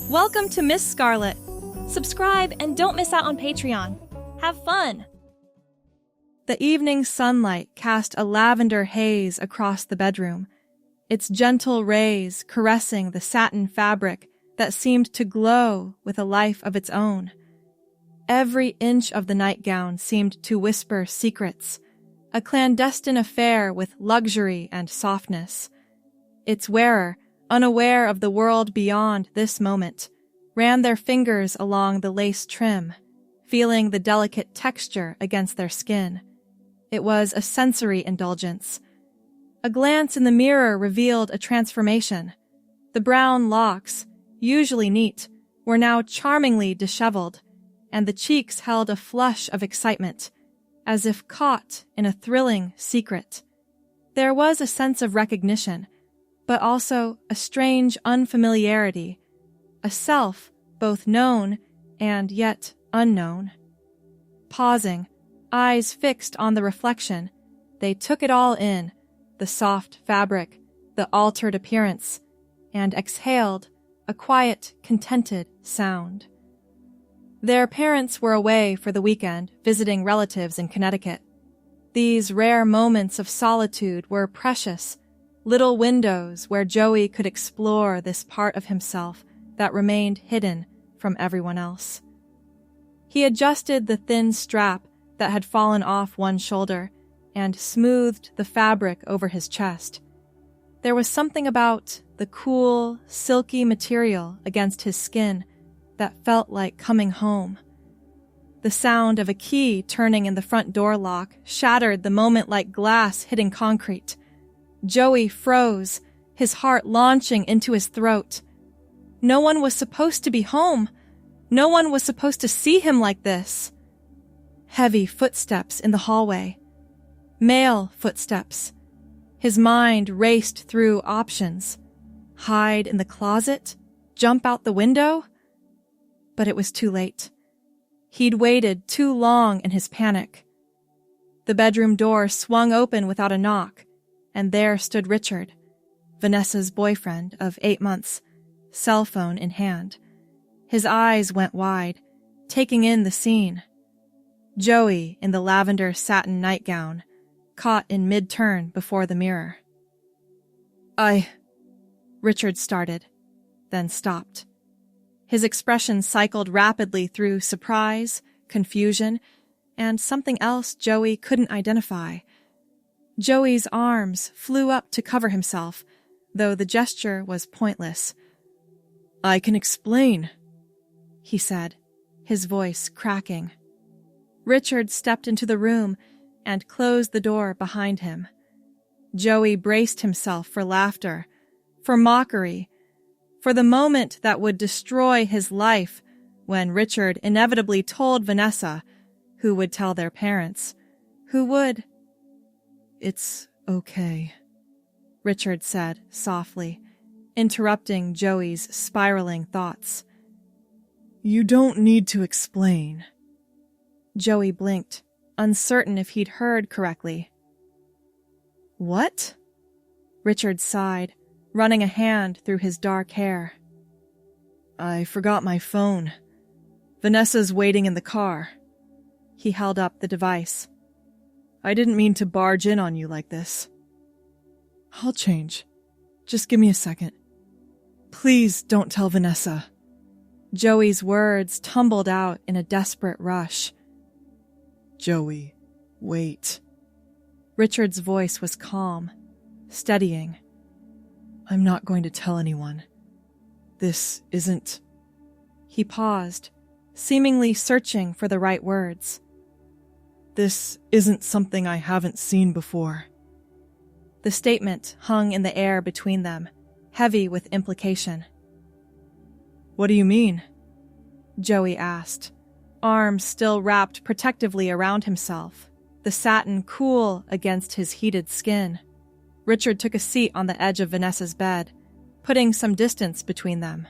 Welcome to Miss Scarlett. Subscribe and don't miss out on Patreon. Have fun! The evening sunlight cast a lavender haze across the bedroom, its gentle rays caressing the satin fabric that seemed to glow with a life of its own. Every inch of the nightgown seemed to whisper secrets, a clandestine affair with luxury and softness. Its wearer, unaware of the world beyond this moment, ran their fingers along the lace trim, feeling the delicate texture against their skin. It was a sensory indulgence. A glance in the mirror revealed a transformation. The brown locks, usually neat, were now charmingly disheveled, and the cheeks held a flush of excitement, as if caught in a thrilling secret. There was a sense of recognition, but also a strange unfamiliarity, a self both known and yet unknown. Pausing, eyes fixed on the reflection, they took it all in, the soft fabric, the altered appearance, and exhaled a quiet, contented sound. Their parents were away for the weekend, visiting relatives in Connecticut. These rare moments of solitude were precious, little windows where Joey could explore this part of himself that remained hidden from everyone else. He adjusted the thin strap that had fallen off one shoulder and smoothed the fabric over his chest. There was something about the cool, silky material against his skin that felt like coming home. The sound of a key turning in the front door lock shattered the moment like glass hitting concrete. Joey froze, his heart launching into his throat. No one was supposed to be home. No one was supposed to see him like this. Heavy footsteps in the hallway. Male footsteps. His mind raced through options. Hide in the closet? Jump out the window? But it was too late. He'd waited too long in his panic. The bedroom door swung open without a knock, and there stood Richard, Vanessa's boyfriend of 8 months, cell phone in hand. His eyes went wide, taking in the scene. Joey in the lavender satin nightgown, caught in mid-turn before the mirror. Richard started, then stopped. His expression cycled rapidly through surprise, confusion, and something else Joey couldn't identify. Joey's arms flew up to cover himself, though the gesture was pointless. "I can explain," he said, his voice cracking. Richard stepped into the room and closed the door behind him. Joey braced himself for laughter, for mockery, for the moment that would destroy his life when Richard inevitably told Vanessa, who would tell their parents, who would... "It's okay," Richard said softly, interrupting Joey's spiraling thoughts. "You don't need to explain." Joey blinked, uncertain if he'd heard correctly. "What?" Richard sighed, running a hand through his dark hair. "I forgot my phone. Vanessa's waiting in the car." He held up the device. "I didn't mean to barge in on you like this." "I'll change. Just give me a second. Please don't tell Vanessa." Joey's words tumbled out in a desperate rush. "Joey, wait." Richard's voice was calm, steadying. "I'm not going to tell anyone. This isn't..." He paused, seemingly searching for the right words. "This isn't something I haven't seen before." The statement hung in the air between them, heavy with implication. "What do you mean?" Joey asked, arms still wrapped protectively around himself, the satin cool against his heated skin. Richard took a seat on the edge of Vanessa's bed, putting some distance between them.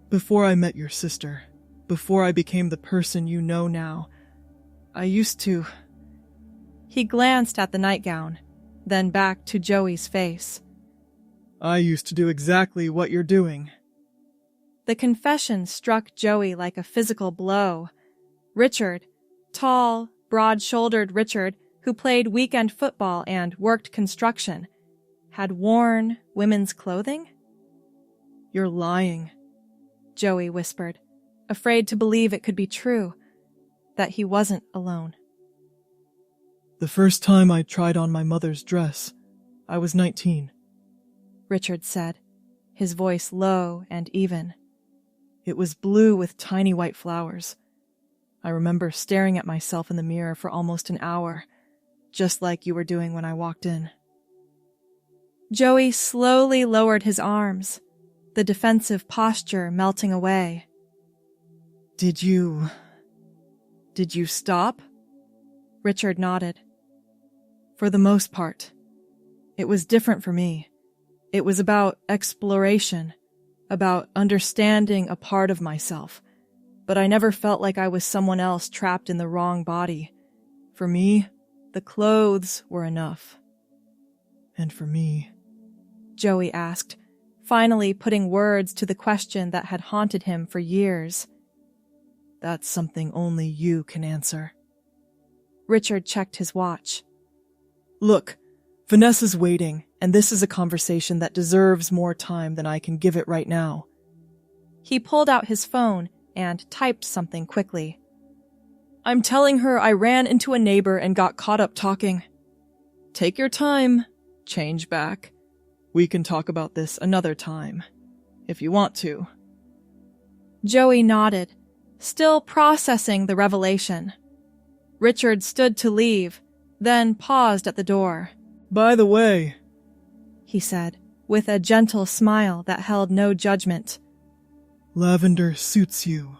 "Before I met your sister, before I became the person you know now, I used to..." He glanced at the nightgown, then back to Joey's face. "I used to do exactly what you're doing." The confession struck Joey like a physical blow. Richard, tall, broad-shouldered Richard, who played weekend football and worked construction, had worn women's clothing? "You're lying," Joey whispered, afraid to believe it could be true, that he wasn't alone. "The first time I tried on my mother's dress, I was 19. Richard said, his voice low and even. "It was blue with tiny white flowers. I remember staring at myself in the mirror for almost an hour, just like you were doing when I walked in." Joey slowly lowered his arms, the defensive posture melting away. Did you stop?" Richard nodded. "For the most part. It was different for me. It was about exploration, about understanding a part of myself, but I never felt like I was someone else trapped in the wrong body. For me, the clothes were enough." "And for me?" Joey asked, finally putting words to the question that had haunted him for years. "That's something only you can answer." Richard checked his watch. "Look, Vanessa's waiting, and this is a conversation that deserves more time than I can give it right now." He pulled out his phone and typed something quickly. "I'm telling her I ran into a neighbor and got caught up talking. Take your time, change back. We can talk about this another time, if you want to." Joey nodded, still processing the revelation. Richard stood to leave, then paused at the door. "By the way," he said, with a gentle smile that held no judgment, "lavender suits you."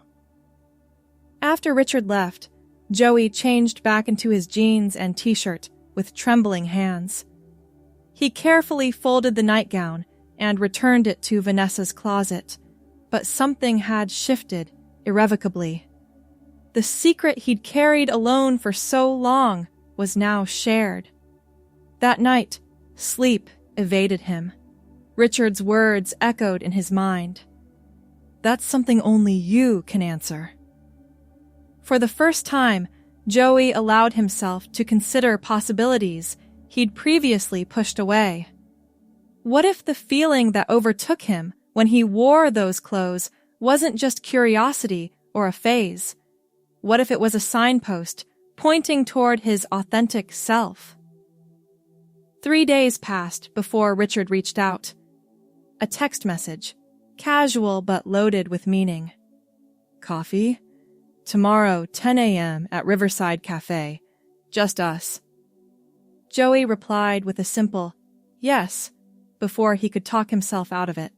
After Richard left, Joey changed back into his jeans and t-shirt with trembling hands. He carefully folded the nightgown and returned it to Vanessa's closet, but something had shifted irrevocably. The secret he'd carried alone for so long was now shared. That night, sleep evaded him. Richard's words echoed in his mind. "That's something only you can answer." For the first time, Joey allowed himself to consider possibilities he'd previously pushed away. What if the feeling that overtook him when he wore those clothes wasn't just curiosity or a phase? What if it was a signpost pointing toward his authentic self? 3 days passed before Richard reached out. A text message, casual but loaded with meaning. "Coffee? Tomorrow, 10 a.m. at Riverside Cafe. Just us." Joey replied with a simple, "Yes," before he could talk himself out of it.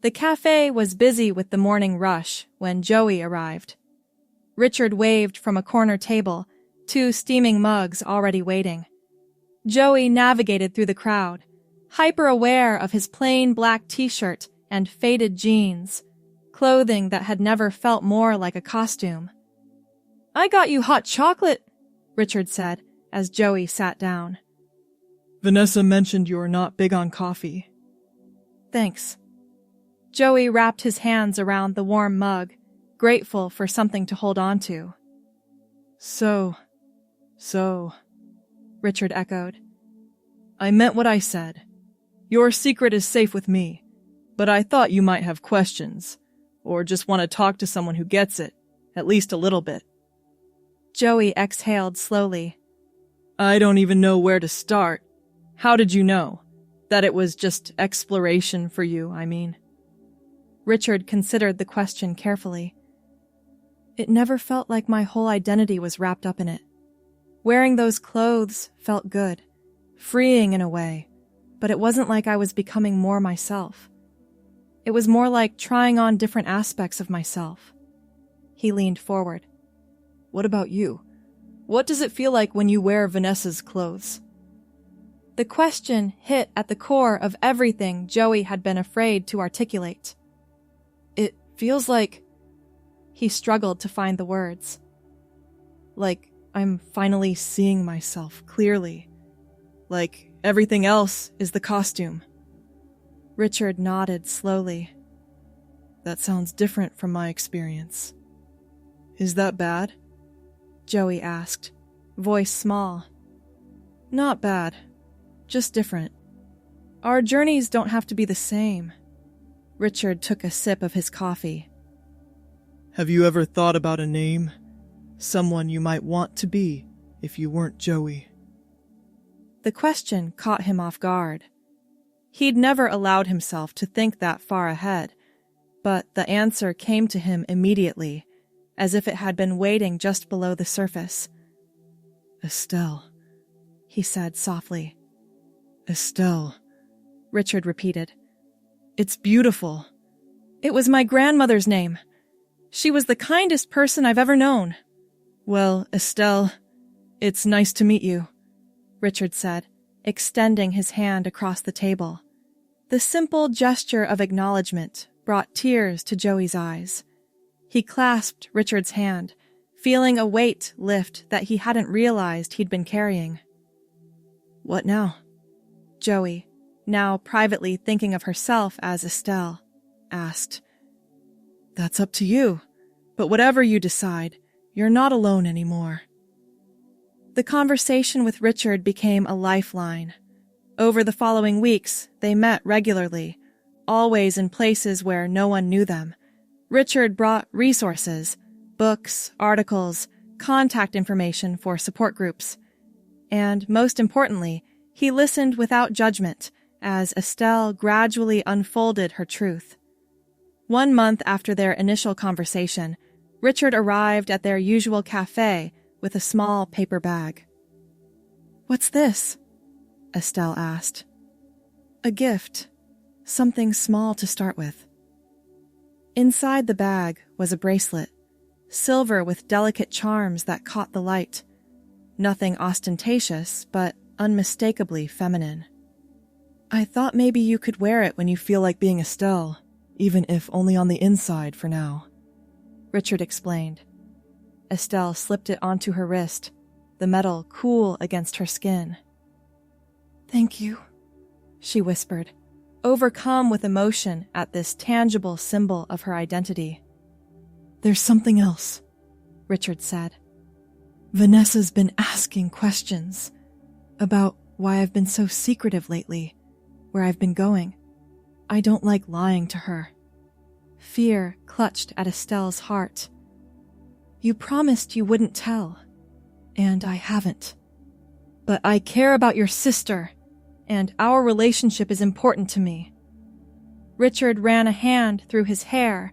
The cafe was busy with the morning rush when Joey arrived. Richard waved from a corner table, 2 steaming mugs already waiting. Joey navigated through the crowd, hyper-aware of his plain black t-shirt and faded jeans, clothing that had never felt more like a costume. "I got you hot chocolate," Richard said as Joey sat down. "Vanessa mentioned you're not big on coffee." "Thanks." Joey wrapped his hands around the warm mug, grateful for something to hold on to. So, Richard echoed. "I meant what I said. Your secret is safe with me, but I thought you might have questions, or just want to talk to someone who gets it, at least a little bit." Joey exhaled slowly. "I don't even know where to start. How did you know? That it was just exploration for you, I mean." Richard considered the question carefully. "It never felt like my whole identity was wrapped up in it. Wearing those clothes felt good, freeing in a way, but it wasn't like I was becoming more myself. It was more like trying on different aspects of myself." He leaned forward. "What about you? What does it feel like when you wear Vanessa's clothes?" The question hit at the core of everything Joey had been afraid to articulate. "It feels like..." He struggled to find the words. "Like I'm finally seeing myself clearly. Like everything else is the costume." Richard nodded slowly. That sounds different from my experience. Is that bad? Joey asked, voice small. Not bad, just different. Our journeys don't have to be the same. Richard took a sip of his coffee. Have you ever thought about a name? Someone you might want to be if you weren't Joey? The question caught him off guard. He'd never allowed himself to think that far ahead, but the answer came to him immediately, as if it had been waiting just below the surface. Estelle, he said softly. Estelle, Richard repeated. It's beautiful. It was my grandmother's name. She was the kindest person I've ever known. Well, Estelle, it's nice to meet you, Richard said, extending his hand across the table. The simple gesture of acknowledgement brought tears to Joey's eyes. He clasped Richard's hand, feeling a weight lift that he hadn't realized he'd been carrying. What now? Joey, now privately thinking of herself as Estelle, asked. That's up to you, but whatever you decide, you're not alone anymore. The conversation with Richard became a lifeline. Over the following weeks, they met regularly, always in places where no one knew them. Richard brought resources, books, articles, contact information for support groups. And most importantly, he listened without judgment as Estelle gradually unfolded her truth. 1 month after their initial conversation, Richard arrived at their usual cafe with a small paper bag. What's this? Estelle asked. A gift. Something small to start with. Inside the bag was a bracelet, silver with delicate charms that caught the light. Nothing ostentatious, but unmistakably feminine. I thought maybe you could wear it when you feel like being Estelle, even if only on the inside for now, Richard explained. Estelle slipped it onto her wrist, the metal cool against her skin. Thank you, she whispered, overcome with emotion at this tangible symbol of her identity. There's something else, Richard said. Vanessa's been asking questions about why I've been so secretive lately, where I've been going. I don't like lying to her. Fear clutched at Estelle's heart. You promised you wouldn't tell, and I haven't. But I care about your sister, and our relationship is important to me. Richard ran a hand through his hair,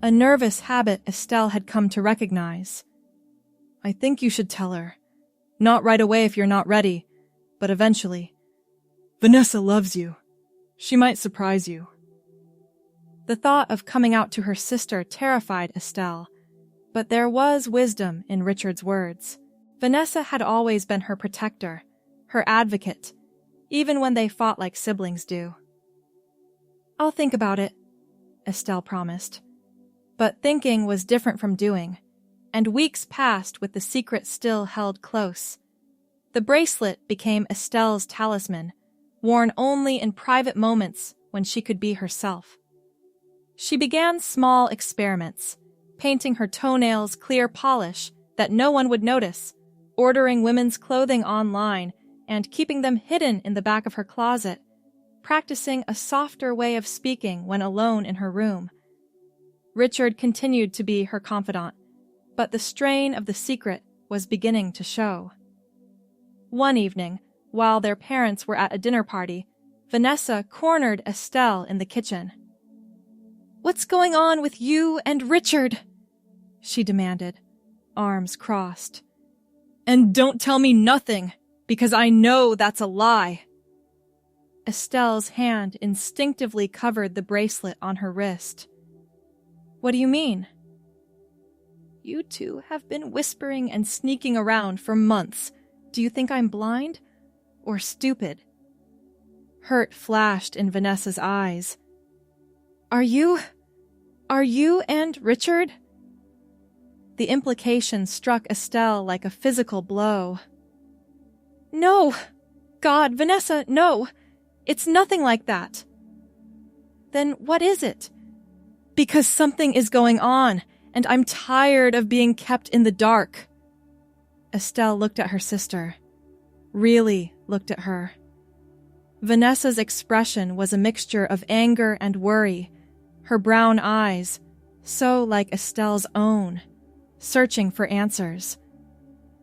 a nervous habit Estelle had come to recognize. I think you should tell her. Not right away if you're not ready, but eventually. Vanessa loves you. She might surprise you. The thought of coming out to her sister terrified Estelle, but there was wisdom in Richard's words. Vanessa had always been her protector, her advocate, even when they fought like siblings do. I'll think about it, Estelle promised. But thinking was different from doing, and weeks passed with the secret still held close. The bracelet became Estelle's talisman, worn only in private moments when she could be herself. She began small experiments, painting her toenails clear polish that no one would notice, ordering women's clothing online and keeping them hidden in the back of her closet, practicing a softer way of speaking when alone in her room. Richard continued to be her confidant, but the strain of the secret was beginning to show. One evening, while their parents were at a dinner party, Vanessa cornered Estelle in the kitchen. "What's going on with you and Richard?" she demanded, arms crossed. "And don't tell me nothing, because I know that's a lie." Estelle's hand instinctively covered the bracelet on her wrist. "What do you mean?" "You two have been whispering and sneaking around for months. Do you think I'm blind? Or stupid?" Hurt flashed in Vanessa's eyes. Are you and Richard?" The implication struck Estelle like a physical blow. "No! God, Vanessa, no! It's nothing like that." "Then what is it?" Because something is going on, and I'm tired of being kept in the dark. Estelle looked at her sister. Really looked at her. Vanessa's expression was a mixture of anger and worry, her brown eyes, so like Estelle's own, searching for answers.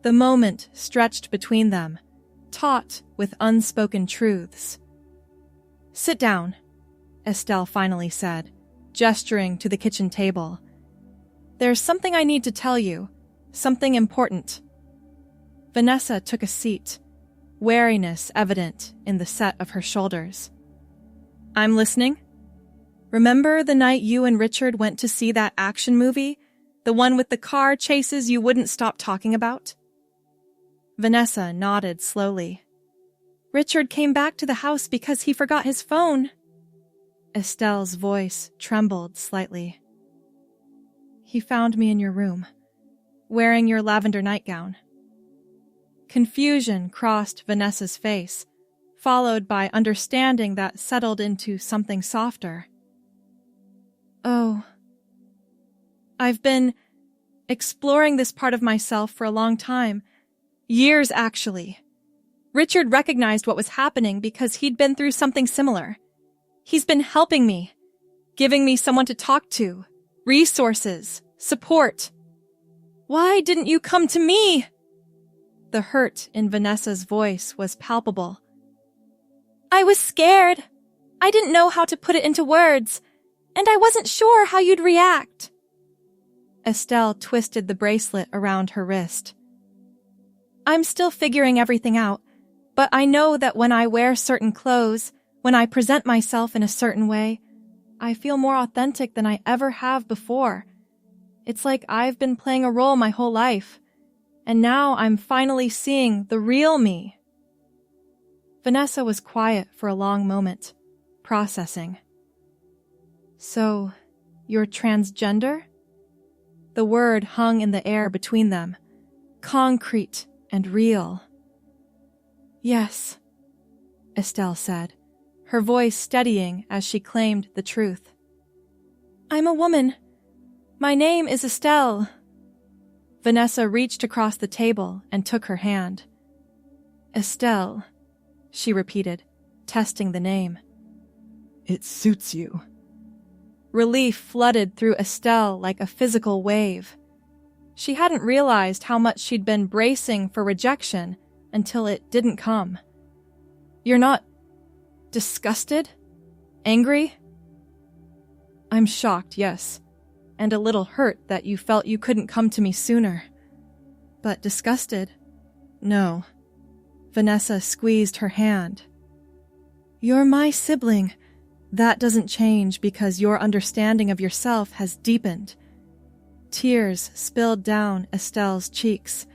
The moment stretched between them, taut with unspoken truths. "Sit down," Estelle finally said, gesturing to the kitchen table. "There's something I need to tell you, something important." Vanessa took a seat, wariness evident in the set of her shoulders. "I'm listening. Remember the night you and Richard went to see that action movie? The one with the car chases you wouldn't stop talking about?" Vanessa nodded slowly. "Richard came back to the house because he forgot his phone." Estelle's voice trembled slightly. "He found me in your room, wearing your lavender nightgown." Confusion crossed Vanessa's face, followed by understanding that settled into something softer. "Oh. I've been exploring this part of myself for a long time. Years, actually. Richard recognized what was happening because he'd been through something similar. He's been helping me, giving me someone to talk to, resources, support. Why didn't you come to me?" The hurt in Vanessa's voice was palpable. "I was scared. I didn't know how to put it into words, and I wasn't sure how you'd react." Estelle twisted the bracelet around her wrist. "I'm still figuring everything out, but I know that when I wear certain clothes, when I present myself in a certain way, I feel more authentic than I ever have before. It's like I've been playing a role my whole life, and now I'm finally seeing the real me." Vanessa was quiet for a long moment, processing. "So, you're transgender?" The word hung in the air between them, concrete and real. "Yes," Estelle said, her voice steadying as she claimed the truth. "I'm a woman. My name is Estelle." Vanessa reached across the table and took her hand. "Estelle," she repeated, testing the name. "It suits you." Relief flooded through Estelle like a physical wave. She hadn't realized how much she'd been bracing for rejection until it didn't come. "You're not disgusted? Angry?" "I'm shocked, yes, and a little hurt that you felt you couldn't come to me sooner. But disgusted? No." Vanessa squeezed her hand. "You're my sibling. That doesn't change because your understanding of yourself has deepened." Tears spilled down Estelle's cheeks.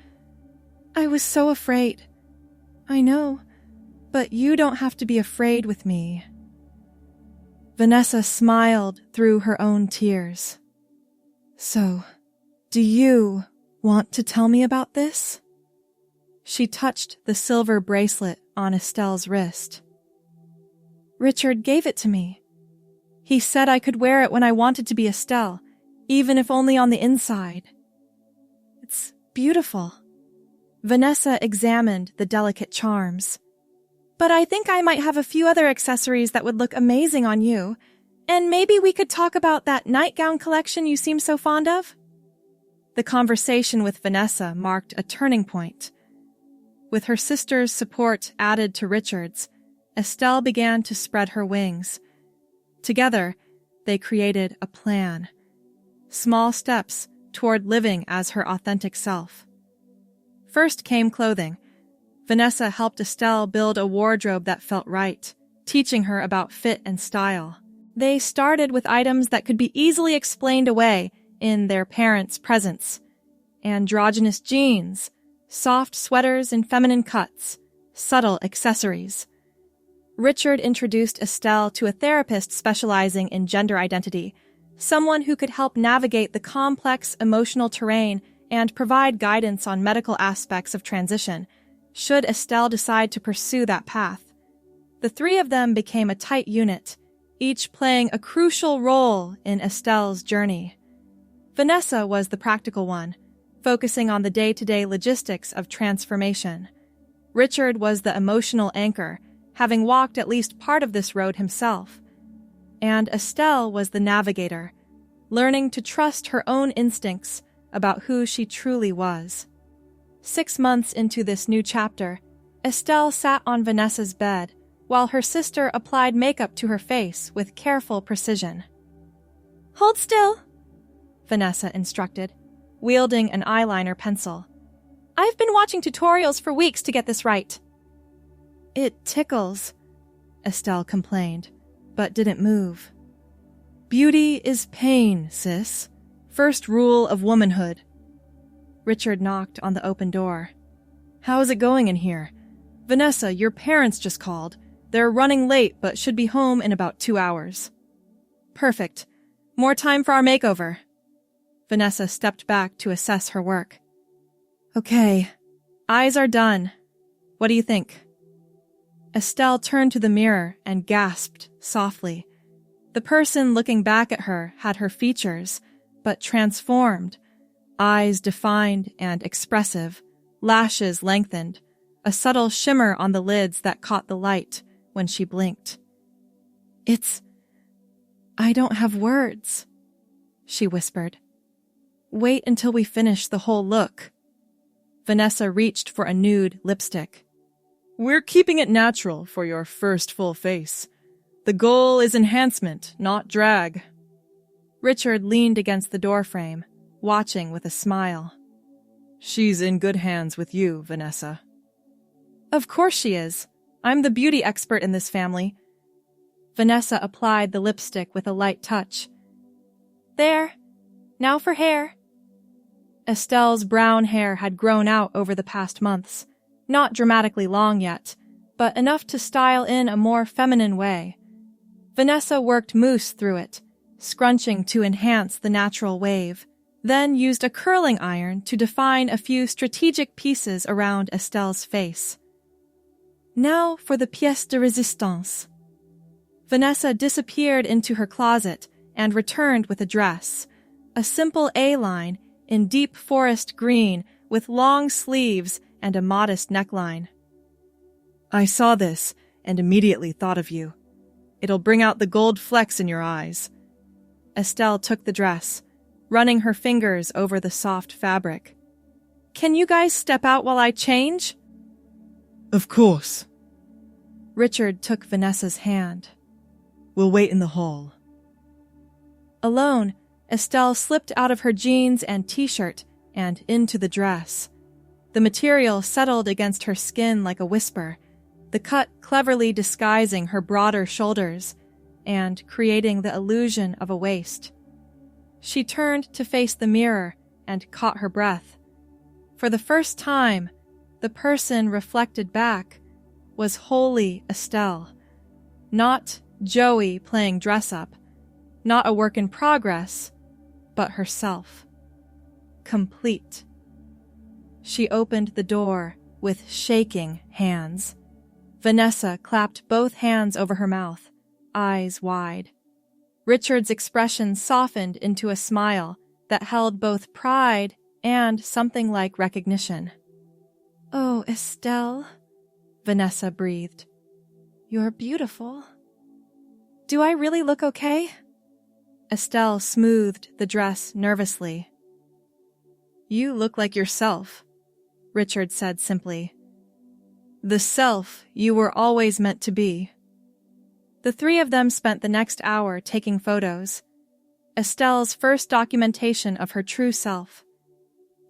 "I was so afraid." "I know, but you don't have to be afraid with me." Vanessa smiled through her own tears. "So, do you want to tell me about this?" She touched the silver bracelet on Estelle's wrist. "Richard gave it to me. He said I could wear it when I wanted to be Estelle, even if only on the inside. It's beautiful." Vanessa examined the delicate charms. "But I think I might have a few other accessories that would look amazing on you, and maybe we could talk about that nightgown collection you seem so fond of." The conversation with Vanessa marked a turning point. With her sister's support added to Richard's, Estelle began to spread her wings. Together, they created a plan. Small steps toward living as her authentic self. First came clothing. Vanessa helped Estelle build a wardrobe that felt right, teaching her about fit and style. They started with items that could be easily explained away in their parents' presence. Androgynous jeans, soft sweaters in feminine cuts, subtle accessories. Richard introduced Estelle to a therapist specializing in gender identity, someone who could help navigate the complex emotional terrain and provide guidance on medical aspects of transition, should Estelle decide to pursue that path. The three of them became a tight unit, each playing a crucial role in Estelle's journey. Vanessa was the practical one, focusing on the day-to-day logistics of transformation. Richard was the emotional anchor, having walked at least part of this road himself. And Estelle was the navigator, learning to trust her own instincts about who she truly was. 6 months into this new chapter, Estelle sat on Vanessa's bed while her sister applied makeup to her face with careful precision. Hold still, Vanessa instructed, wielding an eyeliner pencil. I've been watching tutorials for weeks to get this right. It tickles, Estelle complained, but didn't move. Beauty is pain, sis. First rule of womanhood. Richard knocked on the open door. How is it going in here? Vanessa, your parents just called. They're running late, but should be home in about 2 hours. Perfect. More time for our makeover. Vanessa stepped back to assess her work. Okay, eyes are done. What do you think? Estelle turned to the mirror and gasped softly. The person looking back at her had her features, but transformed. Eyes defined and expressive, lashes lengthened, a subtle shimmer on the lids that caught the light when she blinked. I don't have words, she whispered. Wait until we finish the whole look. Vanessa reached for a nude lipstick. We're keeping it natural for your first full face. The goal is enhancement, not drag. Richard leaned against the doorframe, watching with a smile. She's in good hands with you, Vanessa. Of course she is. I'm the beauty expert in this family. Vanessa applied the lipstick with a light touch. There. Now for hair. Estelle's brown hair had grown out over the past months, not dramatically long yet, but enough to style in a more feminine way. Vanessa worked mousse through it, scrunching to enhance the natural wave, then used a curling iron to define a few strategic pieces around Estelle's face. Now for the pièce de résistance. Vanessa disappeared into her closet and returned with a dress, a simple A-line in deep forest green with long sleeves and a modest neckline. I saw this and immediately thought of you. It'll bring out the gold flecks in your eyes. Estelle took the dress, running her fingers over the soft fabric. Can you guys step out while I change? Of course. Richard took Vanessa's hand. We'll wait in the hall. Alone, Estelle slipped out of her jeans and t-shirt and into the dress. The material settled against her skin like a whisper, the cut cleverly disguising her broader shoulders and creating the illusion of a waist. She turned to face the mirror and caught her breath. For the first time, the person reflected back was wholly Estelle, not Joey playing dress-up, not a work in progress, but herself. Complete. She opened the door with shaking hands. Vanessa clapped both hands over her mouth, eyes wide. Richard's expression softened into a smile that held both pride and something like recognition. Oh, Estelle, Vanessa breathed. You're beautiful. Do I really look okay? Estelle smoothed the dress nervously. You look like yourself, Richard said simply. The self you were always meant to be. The three of them spent the next hour taking photos, Estelle's first documentation of her true self.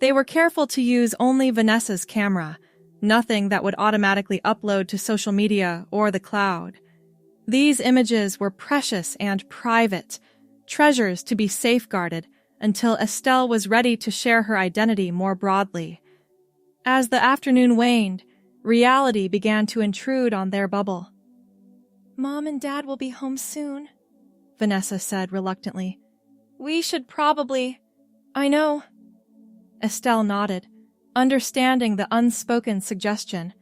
They were careful to use only Vanessa's camera, nothing that would automatically upload to social media or the cloud. These images were precious and private, treasures to be safeguarded until Estelle was ready to share her identity more broadly. As the afternoon waned, reality began to intrude on their bubble. Mom and Dad will be home soon, Vanessa said reluctantly. We should probably... I know. Estelle nodded, understanding the unspoken suggestion.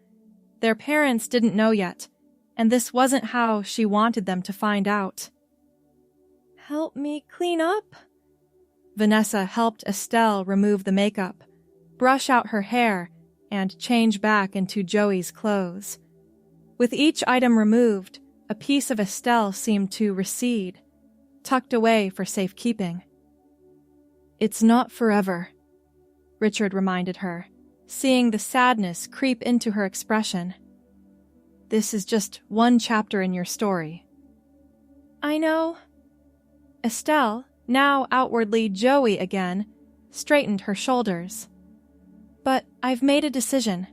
Their parents didn't know yet, and this wasn't how she wanted them to find out. Help me clean up? Vanessa helped Estelle remove the makeup, brush out her hair, and change back into Joey's clothes. With each item removed, a piece of Estelle seemed to recede, tucked away for safekeeping. It's not forever, Richard reminded her, seeing the sadness creep into her expression. This is just one chapter in your story. I know. Estelle, now outwardly Joey again, straightened her shoulders. But I've made a decision.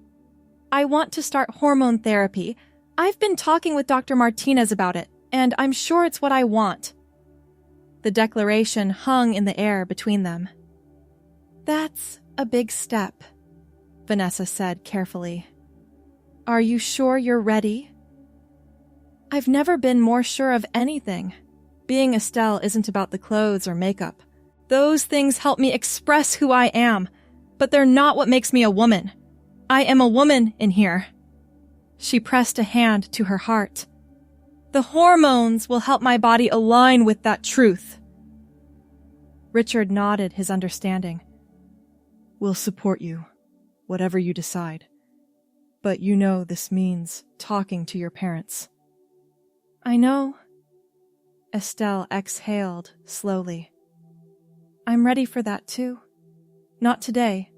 I want to start hormone therapy. I've been talking with Dr. Martinez about it, and I'm sure it's what I want. The declaration hung in the air between them. That's a big step, Vanessa said carefully. Are you sure you're ready? I've never been more sure of anything. Being Estelle isn't about the clothes or makeup. Those things help me express who I am, but they're not what makes me a woman. I am a woman in here. She pressed a hand to her heart. The hormones will help my body align with that truth. Richard nodded his understanding. We'll support you, whatever you decide. But you know this means talking to your parents. I know. Estelle exhaled slowly. I'm ready for that too. Not today,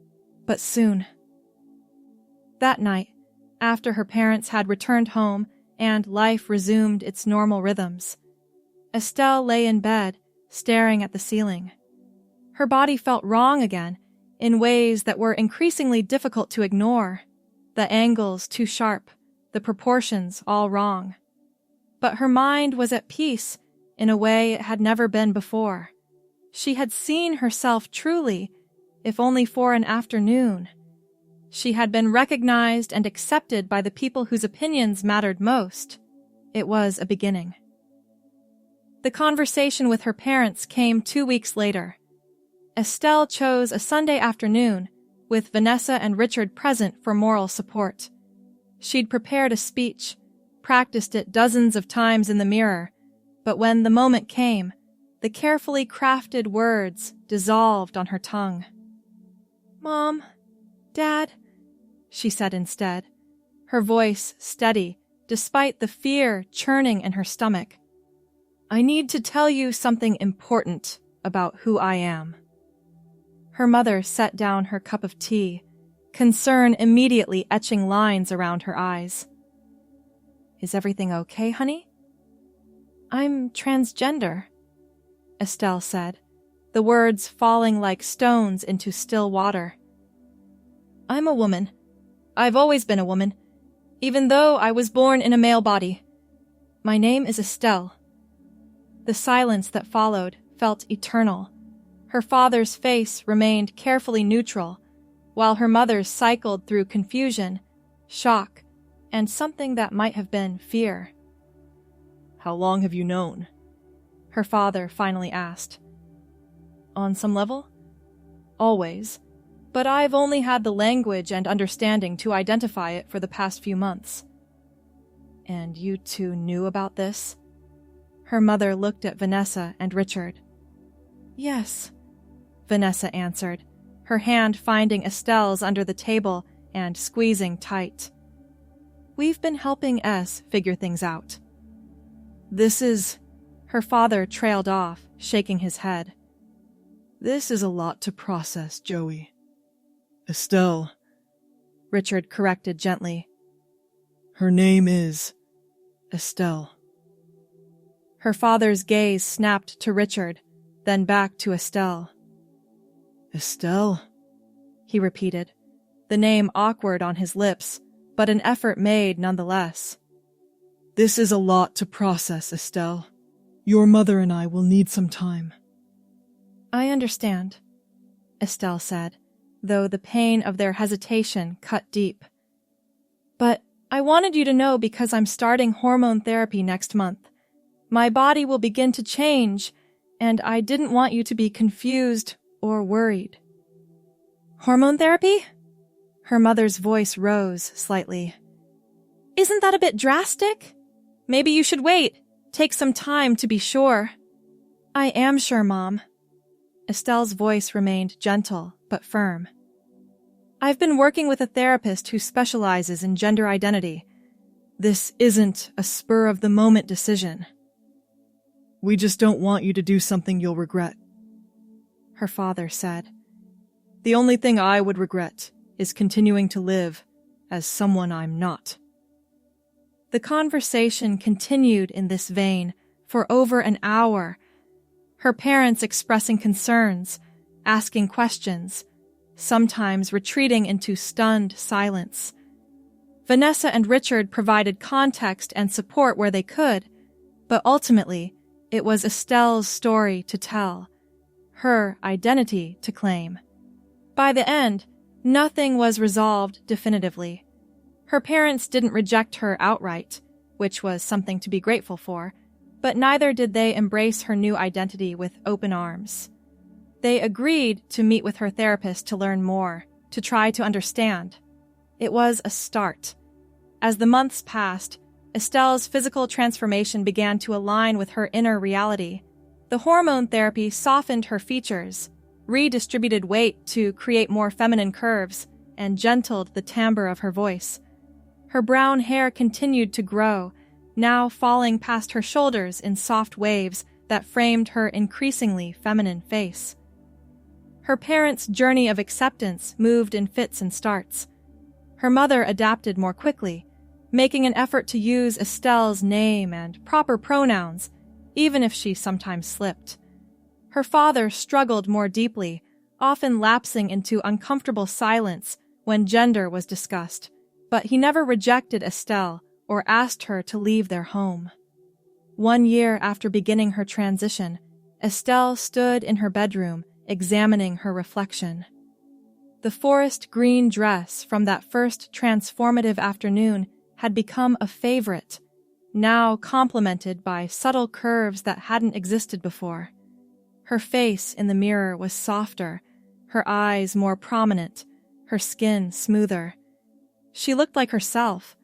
but soon. That night, after her parents had returned home and life resumed its normal rhythms, Estelle lay in bed, staring at the ceiling. Her body felt wrong again, in ways that were increasingly difficult to ignore. The angles too sharp, the proportions all wrong. But her mind was at peace in a way it had never been before. She had seen herself truly, if only for an afternoon. She had been recognized and accepted by the people whose opinions mattered most. It was a beginning. The conversation with her parents came 2 weeks later. Estelle chose a Sunday afternoon, with Vanessa and Richard present for moral support. She'd prepared a speech, practiced it dozens of times in the mirror, but when the moment came, the carefully crafted words dissolved on her tongue. Mom, Dad, she said instead, her voice steady despite the fear churning in her stomach. I need to tell you something important about who I am. Her mother set down her cup of tea, concern immediately etching lines around her eyes. Is everything okay, honey? I'm transgender, Estelle said, the words falling like stones into still water. I'm a woman. I've always been a woman, even though I was born in a male body. My name is Estelle. The silence that followed felt eternal. Her father's face remained carefully neutral, while her mother's cycled through confusion, shock, and something that might have been fear. How long have you known? Her father finally asked. On some level? Always. But I've only had the language and understanding to identify it for the past few months. And you two knew about this? Her mother looked at Vanessa and Richard. Yes, Vanessa answered, her hand finding Estelle's under the table and squeezing tight. We've been helping S figure things out. Her father trailed off, shaking his head. This is a lot to process, Joey. Estelle, Richard corrected gently. Her name is Estelle. Her father's gaze snapped to Richard, then back to Estelle. Estelle? He repeated, the name awkward on his lips, but an effort made nonetheless. This is a lot to process, Estelle. Your mother and I will need some time. I understand, Estelle said, though the pain of their hesitation cut deep. But I wanted you to know because I'm starting hormone therapy next month. My body will begin to change, and I didn't want you to be confused or worried. Hormone therapy? Her mother's voice rose slightly. Isn't that a bit drastic? Maybe you should wait. Take some time to be sure. I am sure, Mom. Estelle's voice remained gentle but firm. I've been working with a therapist who specializes in gender identity. This isn't a spur-of-the-moment decision. We just don't want you to do something you'll regret, her father said. The only thing I would regret is continuing to live as someone I'm not. The conversation continued in this vein for over an hour, her parents expressing concerns, asking questions, sometimes retreating into stunned silence. Vanessa and Richard provided context and support where they could, but ultimately, it was Estelle's story to tell, her identity to claim. By the end, nothing was resolved definitively. Her parents didn't reject her outright, which was something to be grateful for, but neither did they embrace her new identity with open arms. They agreed to meet with her therapist to learn more, to try to understand. It was a start. As the months passed, Estelle's physical transformation began to align with her inner reality. The hormone therapy softened her features, redistributed weight to create more feminine curves, and gentled the timbre of her voice. Her brown hair continued to grow, now falling past her shoulders in soft waves that framed her increasingly feminine face. Her parents' journey of acceptance moved in fits and starts. Her mother adapted more quickly, making an effort to use Estelle's name and proper pronouns, even if she sometimes slipped. Her father struggled more deeply, often lapsing into uncomfortable silence when gender was discussed, but he never rejected Estelle or asked her to leave their home. 1 year after beginning her transition, Estelle stood in her bedroom, examining her reflection. The forest green dress from that first transformative afternoon had become a favorite, now complemented by subtle curves that hadn't existed before. Her face in the mirror was softer, her eyes more prominent, her skin smoother. She looked like herself,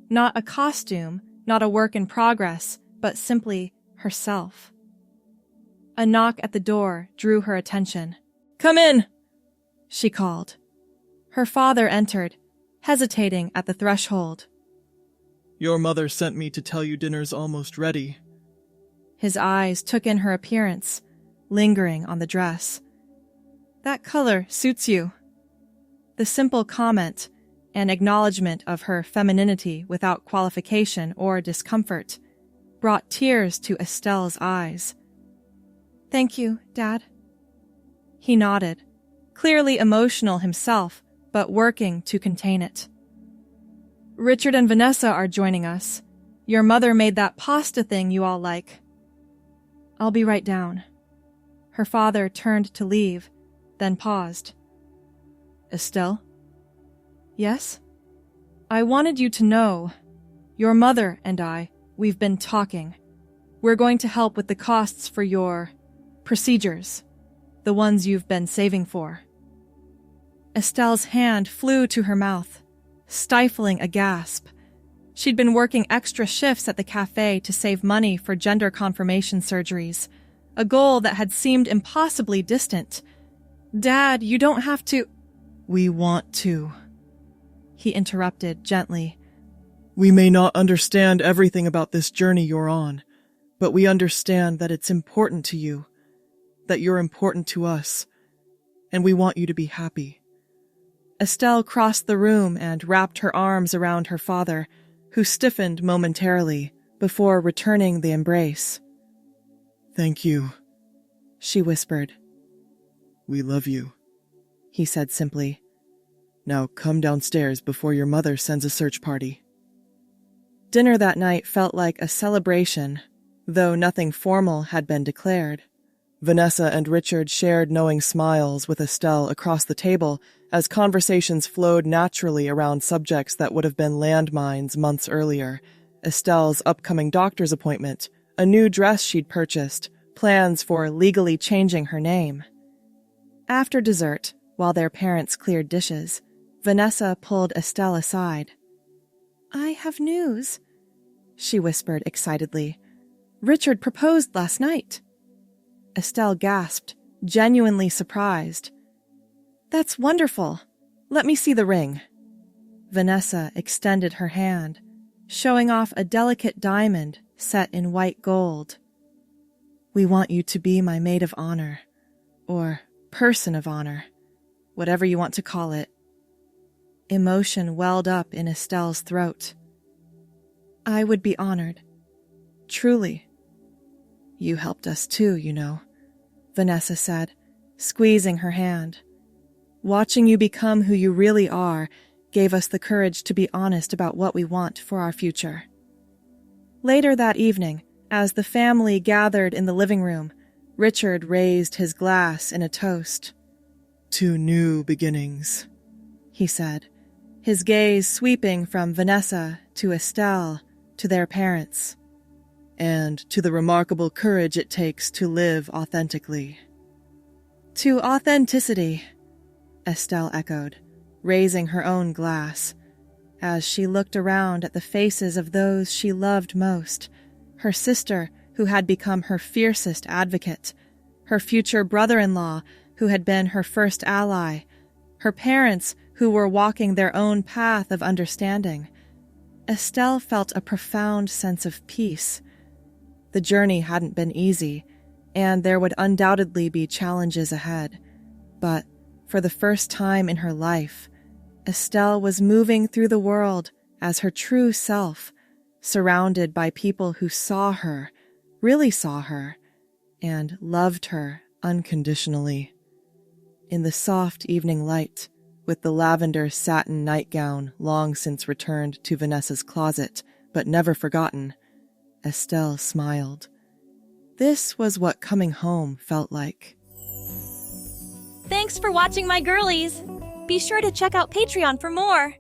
not a costume, not a work in progress, but simply herself. A knock at the door drew her attention. "Come in!" she called. Her father entered, hesitating at the threshold. Your mother sent me to tell you dinner's almost ready. His eyes took in her appearance, lingering on the dress. That color suits you. The simple comment, an acknowledgement of her femininity without qualification or discomfort, brought tears to Estelle's eyes. Thank you, Dad. He nodded, clearly emotional himself, but working to contain it. Richard and Vanessa are joining us. Your mother made that pasta thing you all like. I'll be right down. Her father turned to leave, then paused. Estelle? Yes? I wanted you to know, your mother and we've been talking. We're going to help with the costs for your procedures, the ones you've been saving for. Estelle's hand flew to her mouth, stifling a gasp. She'd been working extra shifts at the cafe to save money for gender confirmation surgeries, a goal that had seemed impossibly distant. Dad, you don't have to— We want to, he interrupted gently. We may not understand everything about this journey you're on, but we understand that it's important to you, that you're important to us, and we want you to be happy. Estelle crossed the room and wrapped her arms around her father, who stiffened momentarily before returning the embrace. Thank you, she whispered. We love you, he said simply. Now come downstairs before your mother sends a search party. Dinner that night felt like a celebration, though nothing formal had been declared. Vanessa and Richard shared knowing smiles with Estelle across the table as conversations flowed naturally around subjects that would have been landmines months earlier. Estelle's upcoming doctor's appointment, a new dress she'd purchased, plans for legally changing her name. After dessert, while their parents cleared dishes, Vanessa pulled Estelle aside. I have news, she whispered excitedly. Richard proposed last night. Estelle gasped, genuinely surprised. That's wonderful. Let me see the ring. Vanessa extended her hand, showing off a delicate diamond set in white gold. We want you to be my maid of honor, or person of honor, whatever you want to call it. Emotion welled up in Estelle's throat. I would be honored. Truly. You helped us too, you know, Vanessa said, squeezing her hand. Watching you become who you really are gave us the courage to be honest about what we want for our future. Later that evening, as the family gathered in the living room, Richard raised his glass in a toast. To new beginnings, he said, his gaze sweeping from Vanessa to Estelle to their parents. And to the remarkable courage it takes to live authentically. To authenticity, Estelle echoed, raising her own glass, as she looked around at the faces of those she loved most, her sister who had become her fiercest advocate, her future brother-in-law who had been her first ally, her parents who were walking their own path of understanding. Estelle felt a profound sense of peace. The journey hadn't been easy, and there would undoubtedly be challenges ahead, but for the first time in her life, Estelle was moving through the world as her true self, surrounded by people who saw her, really saw her, and loved her unconditionally. In the soft evening light, with the lavender satin nightgown long since returned to Vanessa's closet, but never forgotten, Estelle smiled. This was what coming home felt like. Thanks for watching, my girlies! Be sure to check out Patreon for more!